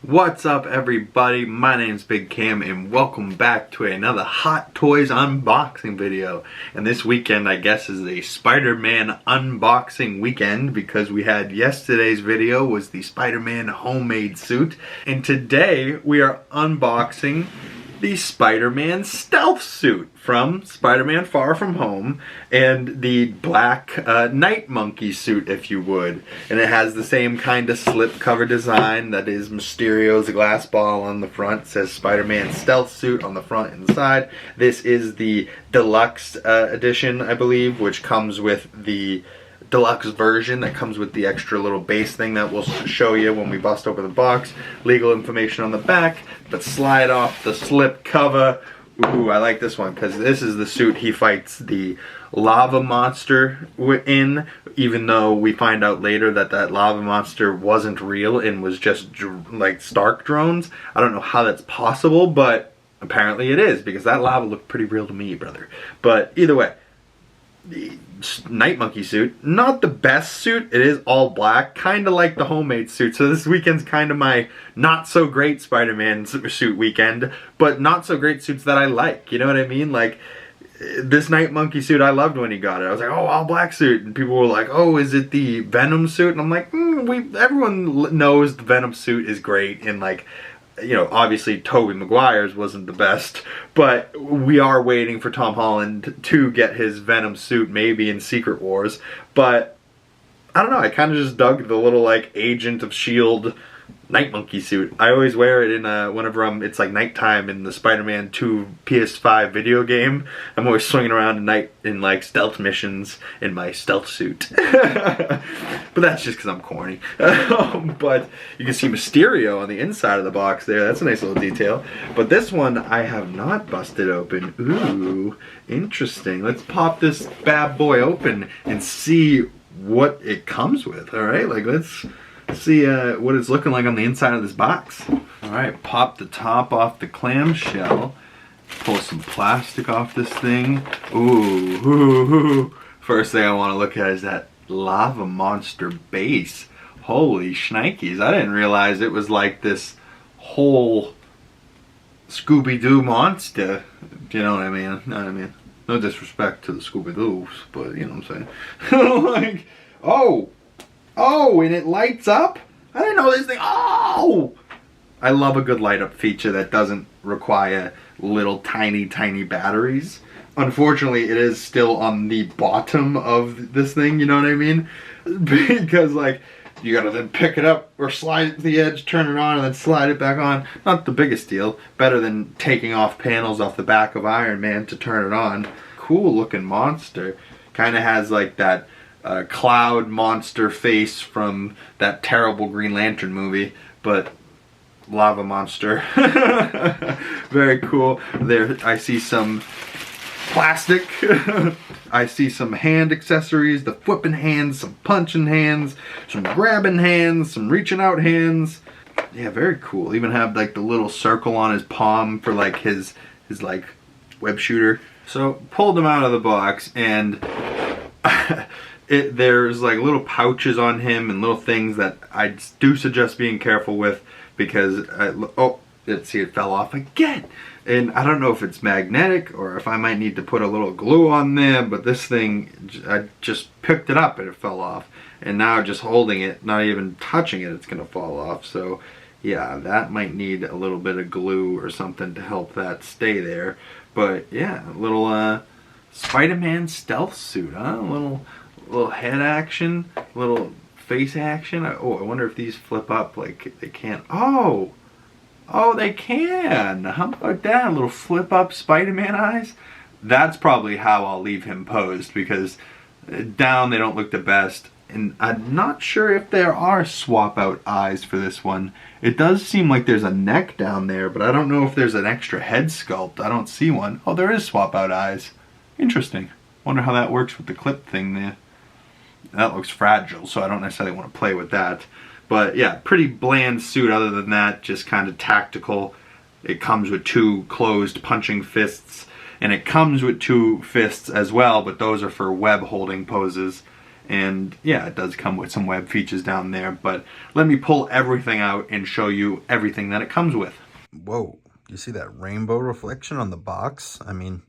What's up everybody, my name's Big Cam and welcome back to another Hot Toys unboxing video. And this weekend I guess is a Spider-Man unboxing weekend because we had yesterday's video was the Spider-Man homemade suit. And today we are unboxing the Spider-Man stealth suit from Spider-Man Far From Home and the black Night Monkey suit, if you would. And it has the same kind of slip cover design that is Mysterio's glass ball on the front. It says Spider-Man stealth suit on the front and the side. This is the deluxe edition, I believe, which comes with the deluxe version that comes with the extra little base thing that we'll show you when we bust open the box. Legal information on the back, but slide off the slip cover. Ooh, I like this one because this is the suit he fights the lava monster in, even though we find out later that that lava monster wasn't real and was just like Stark drones. I don't know how that's possible, but apparently it is because that lava looked pretty real to me, brother. But either way, the Night Monkey suit, not the best suit. It is all black, kind of like the homemade suit. So this weekend's kind of my not so great Spider-Man suit weekend, but not so great suits that I like. You know what I mean? Like this Night Monkey suit, I loved when he got it. I was like, oh, all black suit, and people were like, oh, is it the Venom suit? And I'm like, everyone knows the Venom suit is great, and like, you know, obviously Tobey Maguire's wasn't the best, but we are waiting for Tom Holland to get his Venom suit maybe in Secret Wars. But I don't know, I kind of just dug the little like Agent of S.H.I.E.L.D. Night Monkey suit. I always wear it in whenever it's like nighttime in the Spider-Man 2 PS5 video game. I'm always swinging around at night in like stealth missions in my stealth suit. But that's just because I'm corny. But you can see Mysterio on the inside of the box there. That's a nice little detail. But this one I have not busted open. Ooh, interesting. Let's pop this bad boy open and see what it comes with. Alright, like let's see what it's looking like on the inside of this box. Alright, pop the top off the clamshell. Pull some plastic off this thing. Ooh. First thing I want to look at is that lava monster base. Holy shnikes. I didn't realize it was like this whole Scooby-Doo monster. You know what I mean? No disrespect to the Scooby-Doos, but you know what I'm saying. Like, oh, and it lights up? I didn't know this thing. Oh! I love a good light up feature that doesn't require little tiny batteries. Unfortunately, it is still on the bottom of this thing, you know what I mean? Because like, you gotta then pick it up or slide it to the edge, turn it on, and then slide it back on. Not the biggest deal. Better than taking off panels off the back of Iron Man to turn it on. Cool looking monster. Kinda has like that cloud monster face from that terrible Green Lantern movie, but lava monster. Very cool. There I see some plastic. I see some hand accessories, the flipping hands, some punching hands, some grabbing hands, some reaching out hands. Yeah, very cool. Even have like the little circle on his palm for like his like web shooter. So pulled them out of the box and there's like little pouches on him and little things that I do suggest being careful with because let's see, it fell off again. And I don't know if it's magnetic or if I might need to put a little glue on there, but this thing, I just picked it up and it fell off. And now just holding it, not even touching it, it's gonna fall off. So yeah, that might need a little bit of glue or something to help that stay there. But yeah, a little Spider-Man stealth suit, huh? A little head action, little face action. I wonder if these flip up like they can't. Oh, they can. How about that? A little flip up Spider-Man eyes. That's probably how I'll leave him posed because down they don't look the best. And I'm not sure if there are swap out eyes for this one. It does seem like there's a neck down there, but I don't know if there's an extra head sculpt. I don't see one. Oh, there is swap out eyes. Interesting. Wonder how that works with the clip thing there. That looks fragile, so I don't necessarily want to play with that. But yeah, pretty bland suit other than that, just kind of tactical. It comes with two closed punching fists, and it comes with two fists as well, but those are for web holding poses. And yeah, it does come with some web features down there, but let me pull everything out and show you everything that it comes with. Whoa, you see that rainbow reflection on the box? I mean,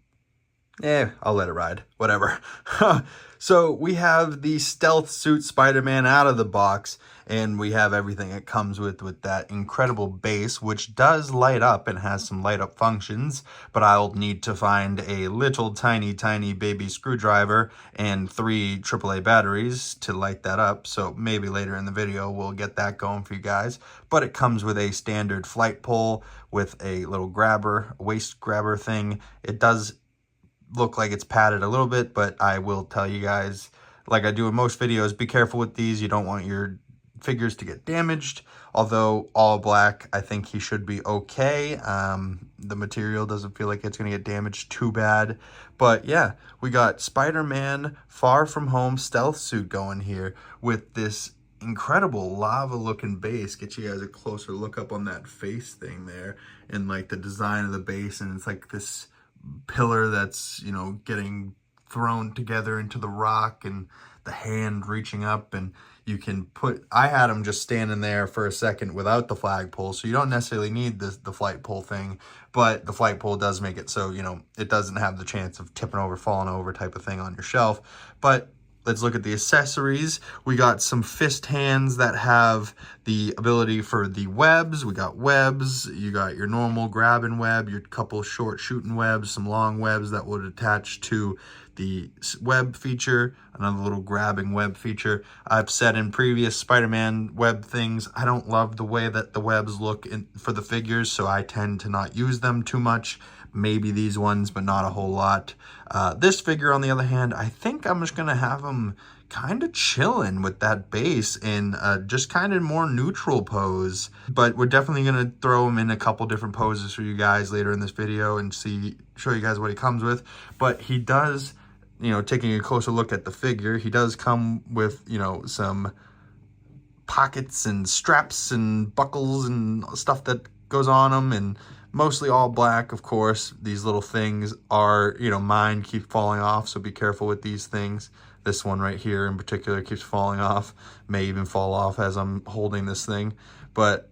I'll let it ride, whatever. So we have the stealth suit Spider-Man out of the box, and we have everything it comes with that incredible base, which does light up and has some light up functions, but I'll need to find a little tiny baby screwdriver and 3 AAA batteries to light that up. So maybe later in the video we'll get that going for you guys. But it comes with a standard flight pole with a little grabber, waist grabber thing. It does look like it's padded a little bit, but I will tell you guys, like I do in most videos, be careful with these. You don't want your figures to get damaged. Although all black, I think he should be okay. The material doesn't feel like it's gonna get damaged too bad. But yeah, we got Spider-Man Far From Home stealth suit going here with this incredible lava looking base. Get you guys a closer look up on that face thing there, and like the design of the base, and it's like this pillar that's, you know, getting thrown together into the rock, and the hand reaching up, and you can put, I had him just standing there for a second without the flagpole, so you don't necessarily need the flight pole thing, but the flight pole does make it so, you know, it doesn't have the chance of tipping over, falling over type of thing on your shelf. But let's look at the accessories. We got some fist hands that have the ability for the webs. We got webs. You got your normal grabbing web, your couple short shooting webs, some long webs that would attach to the web feature, another little grabbing web feature. I've said in previous Spider-Man web things, I don't love the way that the webs look for the figures, so I tend to not use them too much. Maybe these ones, but not a whole lot. This figure, on the other hand, I think I'm just gonna have him kind of chilling with that base in just kind of more neutral pose. But we're definitely gonna throw him in a couple different poses for you guys later in this video and show you guys what he comes with. But he does, you know, taking a closer look at the figure, he does come with, you know, some pockets and straps and buckles and stuff that goes on him, and mostly all black, of course. These little things are, you know, mine keep falling off, so be careful with these things. This one right here in particular keeps falling off, may even fall off as I'm holding this thing. But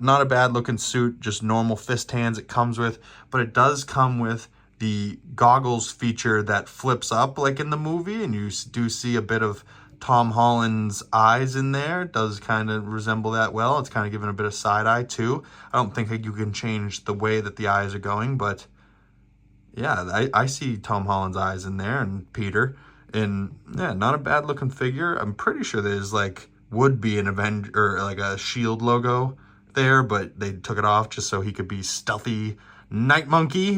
not a bad looking suit, just normal fist hands it comes with, but it does come with the goggles feature that flips up like in the movie, and you do see a bit of Tom Holland's eyes in there. It does kind of resemble that well. It's kind of giving a bit of side eye too. I don't think you can change the way that the eyes are going, but yeah, I see Tom Holland's eyes in there, and Peter, and yeah, not a bad looking figure. I'm pretty sure there's like would be an Avenger or like a Shield logo there, but they took it off just so he could be stealthy Night Monkey.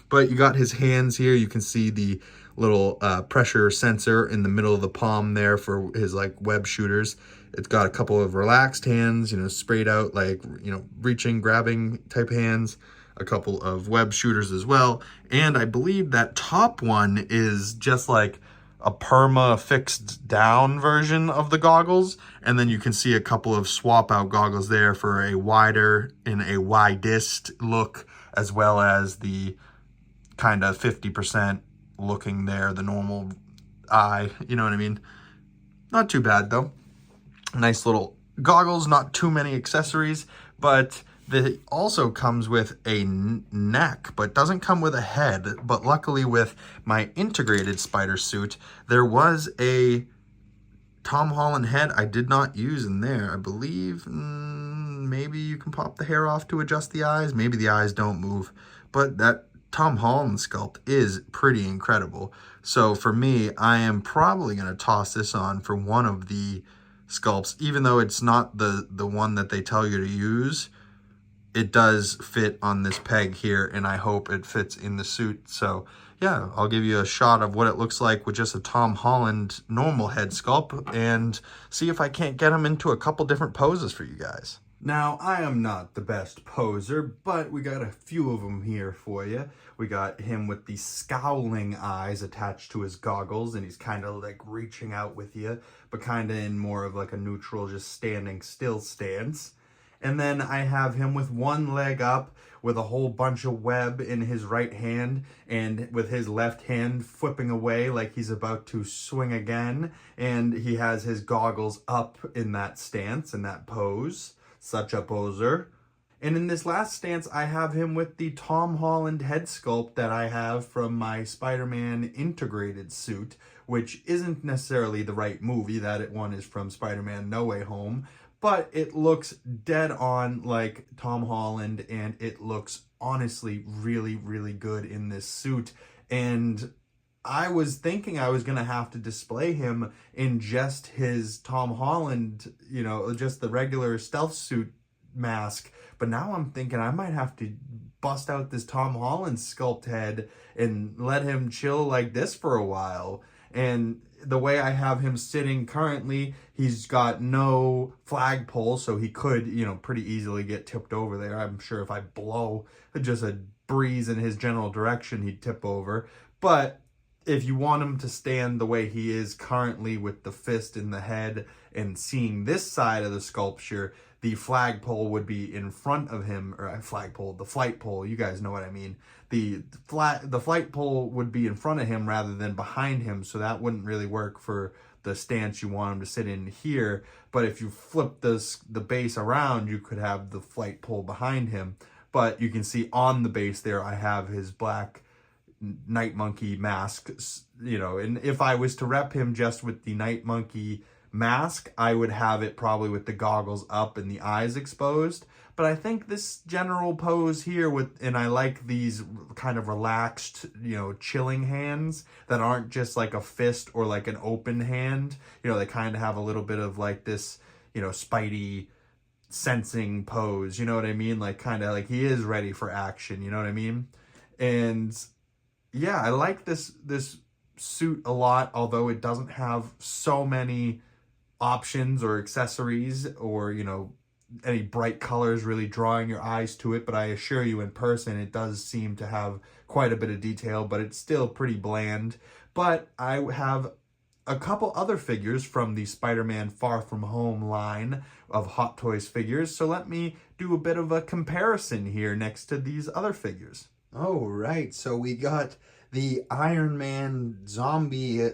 But you got his hands here. You can see the little pressure sensor in the middle of the palm there for his like web shooters. It's got a couple of relaxed hands, you know, sprayed out like, you know, reaching, grabbing type hands, a couple of web shooters as well. And I believe that top one is just like a perma fixed down version of the goggles, and then you can see a couple of swap out goggles there for a wider and a widest look, as well as the kind of 50% looking there, the normal eye, you know what I mean? Not too bad though. Nice little goggles, not too many accessories, but it also comes with a neck, but doesn't come with a head. But luckily with my integrated spider suit, there was a Tom Holland head I did not use in there. I believe maybe you can pop the hair off to adjust the eyes. Maybe the eyes don't move, but that Tom Holland sculpt is pretty incredible. So for me, I am probably going to toss this on for one of the sculpts, even though it's not the one that they tell you to use. It does fit on this peg here, and I hope it fits in the suit. So yeah, I'll give you a shot of what it looks like with just a Tom Holland normal head sculpt, and see if I can't get him into a couple different poses for you guys. Now, I am not the best poser, but we got a few of them here for you. We got him with the scowling eyes attached to his goggles, and he's kind of like reaching out with you, but kind of in more of like a neutral, just standing still stance. And then I have him with one leg up with a whole bunch of web in his right hand and with his left hand flipping away like he's about to swing again. And he has his goggles up in that stance, in that pose. Such a poser. And in this last stance, I have him with the Tom Holland head sculpt that I have from my Spider-Man integrated suit, which isn't necessarily the right movie. That one is from Spider-Man No Way Home, but it looks dead on like Tom Holland, and it looks honestly really, really good in this suit. And I was thinking I was going to have to display him in just his Tom Holland, just the regular stealth suit mask. But now I'm thinking I might have to bust out this Tom Holland sculpt head and let him chill like this for a while. And the way I have him sitting currently, he's got no flagpole, so he could, pretty easily get tipped over there. I'm sure if I blow just a breeze in his general direction, he'd tip over. But if you want him to stand the way he is currently with the fist in the head and seeing this side of the sculpture, the flagpole would be in front of him, or the flight pole, you guys know what I mean. The flight pole would be in front of him rather than behind him, so that wouldn't really work for the stance you want him to sit in here. But if you flip the base around, you could have the flight pole behind him. But you can see on the base there, I have his black Night Monkey mask, and if I was to rep him just with the Night Monkey mask, I would have it probably with the goggles up and the eyes exposed. But I think this general pose here and I like these kind of relaxed, chilling hands that aren't just like a fist or like an open hand. They kind of have a little bit of like this, Spidey sensing pose, you know what I mean? Like kind of like he is ready for action, you know what I mean? And yeah, I like this suit a lot, although it doesn't have so many options or accessories or, any bright colors really drawing your eyes to it. But I assure you, in person, it does seem to have quite a bit of detail, but it's still pretty bland. But I have a couple other figures from the Spider-Man Far From Home line of Hot Toys figures. So let me do a bit of a comparison here next to these other figures. Oh, right. So we got the Iron Man zombie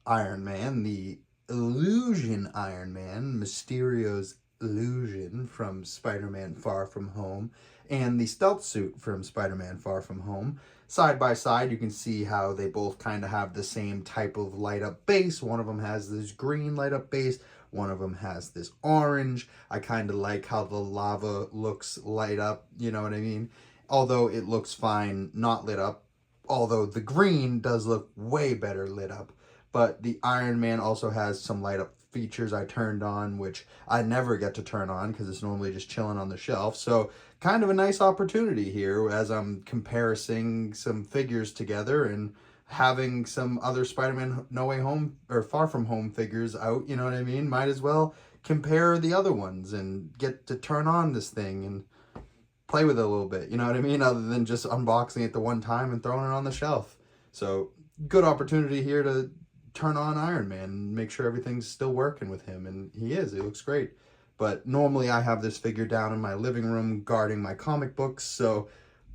Iron Man, the Illusion Iron Man, Mysterio's Illusion from Spider-Man Far From Home, and the stealth suit from Spider-Man Far From Home. Side by side, you can see how they both kind of have the same type of light up base. One of them has this green light up base. One of them has this orange. I kind of like how the lava looks light up, you know what I mean? Although it looks fine not lit up. Although the green does look way better lit up. But the Iron Man also has some light up features I turned on, which I never get to turn on because it's normally just chilling on the shelf. So kind of a nice opportunity here as I'm comparing some figures together and having some other Spider-Man No Way Home or Far From Home figures out, you know what I mean? Might as well compare the other ones and get to turn on this thing and play with it a little bit, you know what I mean? Other than just unboxing it the one time and throwing it on the shelf. So good opportunity here to turn on Iron Man and make sure everything's still working with him, and he looks great. But normally I have this figure down in my living room guarding my comic books, so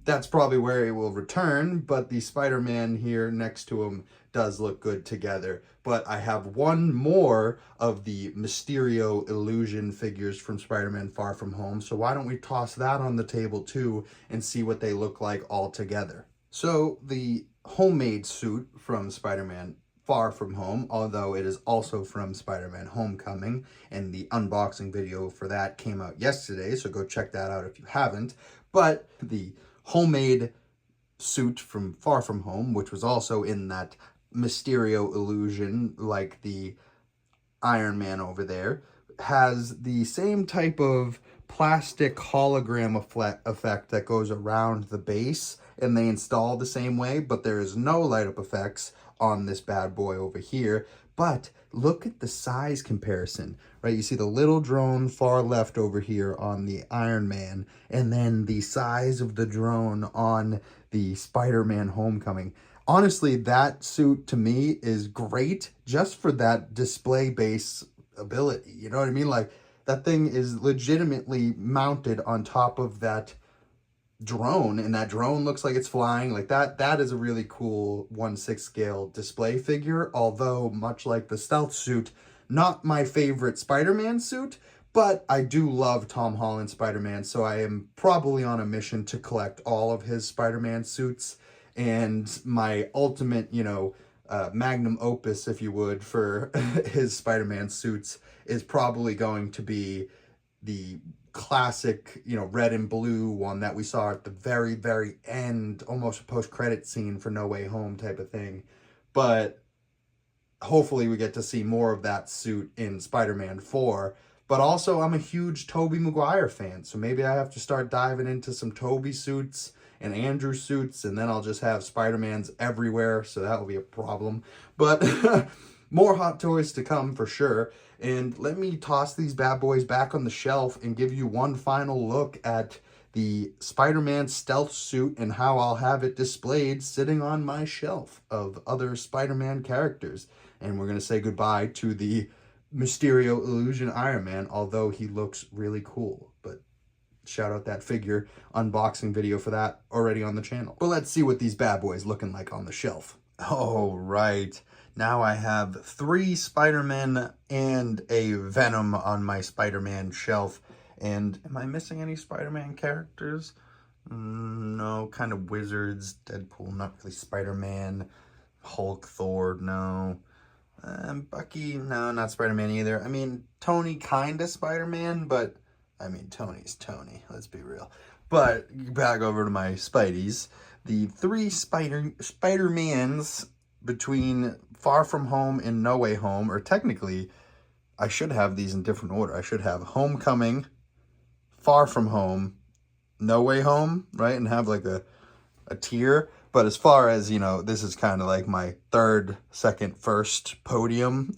that's probably where it will return. But the Spider-Man here next to him does look good together. But I have one more of the Mysterio Illusion figures from Spider-Man Far From Home, so why don't we toss that on the table too and see what they look like all together. So the homemade suit from Spider-Man Far From Home, although it is also from Spider-Man Homecoming, and the unboxing video for that came out yesterday, so go check that out if you haven't. But the homemade suit from Far From Home, which was also in that Mysterio illusion like the Iron Man over there, has the same type of plastic hologram effect that goes around the base, and they install the same way, but there is no light up effects on this bad boy over here. But look at the size comparison, right? You see the little drone far left over here on the Iron Man, and then the size of the drone on the Spider-Man Homecoming. Honestly, that suit to me is great just for that display base ability. You know what I mean? Like, that thing is legitimately mounted on top of that drone, and that drone looks like it's flying. Like that is a really cool 1/6 scale display figure, although much like the stealth suit, not my favorite Spider-Man suit, but I do love Tom Holland's Spider-Man, so I am probably on a mission to collect all of his Spider-Man suits. And my ultimate, magnum opus, if you would, for his Spider-Man suits is probably going to be the classic, red and blue one that we saw at the very, very end, almost a post-credit scene for No Way Home type of thing. But hopefully we get to see more of that suit in Spider-Man 4. But also, I'm a huge Tobey Maguire fan, so maybe I have to start diving into some Tobey suits and Andrew suits, and then I'll just have Spider-Mans everywhere, so that will be a problem. But more hot toys to come for sure. And let me toss these bad boys back on the shelf and give you one final look at the Spider-Man stealth suit and how I'll have it displayed sitting on my shelf of other Spider-Man characters. And we're going to say goodbye to the Mysterio Illusion Iron Man, although he looks really cool. But shout out that figure unboxing video for that already on the channel. But let's see what these bad boys looking like on the shelf. Oh, right. Now I have 3 Spider-Men and a Venom on my Spider-Man shelf. And am I missing any Spider-Man characters? No, kind of Wizards, Deadpool, not really Spider-Man, Hulk, Thor, no. Bucky, no, not Spider-Man either. I mean, Tony kind of Spider-Man, but I mean, Tony's Tony, let's be real. But back over to my Spideys. The 3 Spider-Mans between Far From Home and No Way Home, or technically, I should have these in different order. I should have Homecoming, Far From Home, No Way Home, right? And have like a tier. But as far as, this is kind of like my third, second, first podium.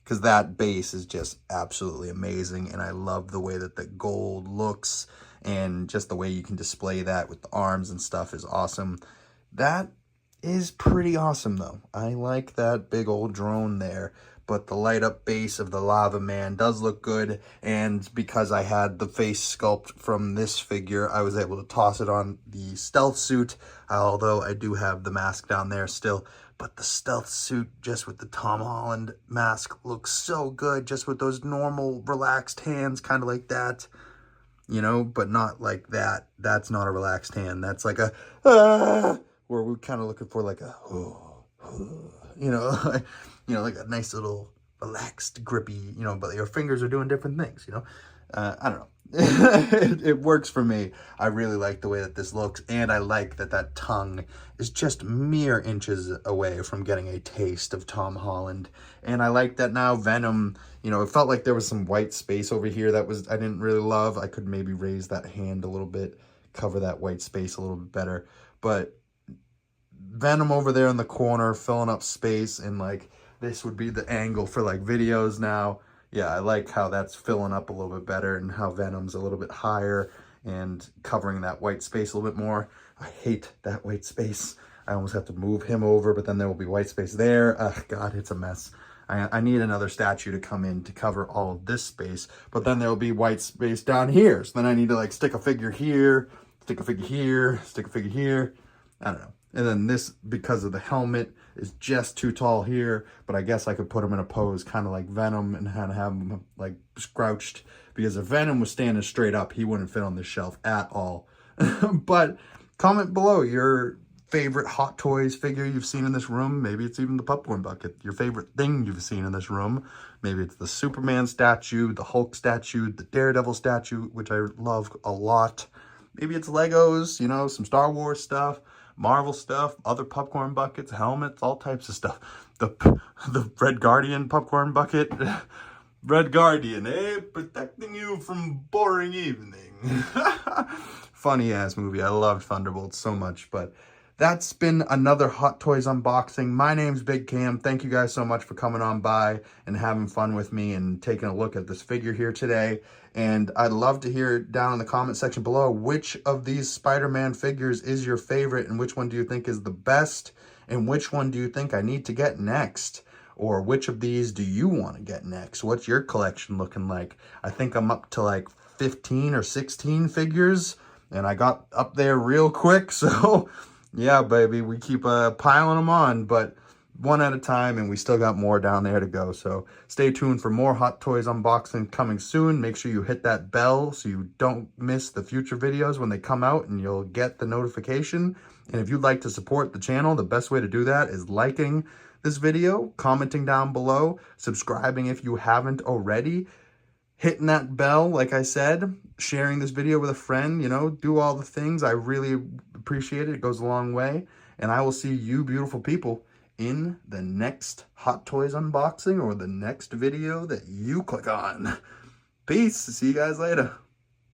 Because that base is just absolutely amazing. And I love the way that the gold looks. And just the way you can display that with the arms and stuff is awesome. That is pretty awesome, though. I like that big old drone there. But the light up base of the Lava Man does look good. And because I had the face sculpt from this figure, I was able to toss it on the stealth suit. Although I do have the mask down there still. But the stealth suit, just with the Tom Holland mask, looks so good. Just with those normal relaxed hands, kind of like that. But not like that. That's not a relaxed hand. That's like a, where we're kind of looking for like a, like a nice little relaxed, grippy, but your fingers are doing different things, I don't know. It works for me. I really like the way that this looks, and I like that tongue is just mere inches away from getting a taste of Tom Holland. And I like that now Venom, it felt like there was some white space over here that I didn't really love. I could maybe raise that hand a little bit, cover that white space a little bit better. But Venom over there in the corner, filling up space, and like this would be the angle for like videos now. Yeah, I like how that's filling up a little bit better and how Venom's a little bit higher and covering that white space a little bit more. I hate that white space. I almost have to move him over, but then there will be white space there. Ugh, God, it's a mess. I need another statue to come in to cover all of this space, but then there will be white space down here. So then I need to like stick a figure here, stick a figure here, stick a figure here. I don't know. And then this, because of the helmet, is just too tall here. But I guess I could put him in a pose kind of like Venom and have him like scrouched. Because if Venom was standing straight up, he wouldn't fit on this shelf at all. But comment below your favorite Hot Toys figure you've seen in this room. Maybe it's even the popcorn bucket. Your favorite thing you've seen in this room. Maybe it's the Superman statue, the Hulk statue, the Daredevil statue, which I love a lot. Maybe it's Legos, some Star Wars stuff. Marvel stuff, other popcorn buckets, helmets, all types of stuff. The Red Guardian popcorn bucket. Red Guardian, protecting you from boring evening. Funny ass movie. I loved Thunderbolts so much, but that's been another Hot Toys unboxing. My name's Big Cam. Thank you guys so much for coming on by and having fun with me and taking a look at this figure here today. And I'd love to hear down in the comment section below which of these Spider-Man figures is your favorite and which one do you think is the best and which one do you think I need to get next. Or which of these do you want to get next? What's your collection looking like? I think I'm up to like 15 or 16 figures, and I got up there real quick. So yeah, baby, we keep piling them on, but one at a time, and we still got more down there to go. So stay tuned for more Hot Toys unboxing coming soon. Make sure you hit that bell so you don't miss the future videos when they come out, and you'll get the notification. And if you'd like to support the channel, the best way to do that is liking this video, commenting down below, subscribing if you haven't already, hitting that bell, like I said, sharing this video with a friend, you know, do all the things. I really appreciate it. It goes a long way. And I will see you beautiful people in the next Hot Toys unboxing or the next video that you click on. Peace. See you guys later.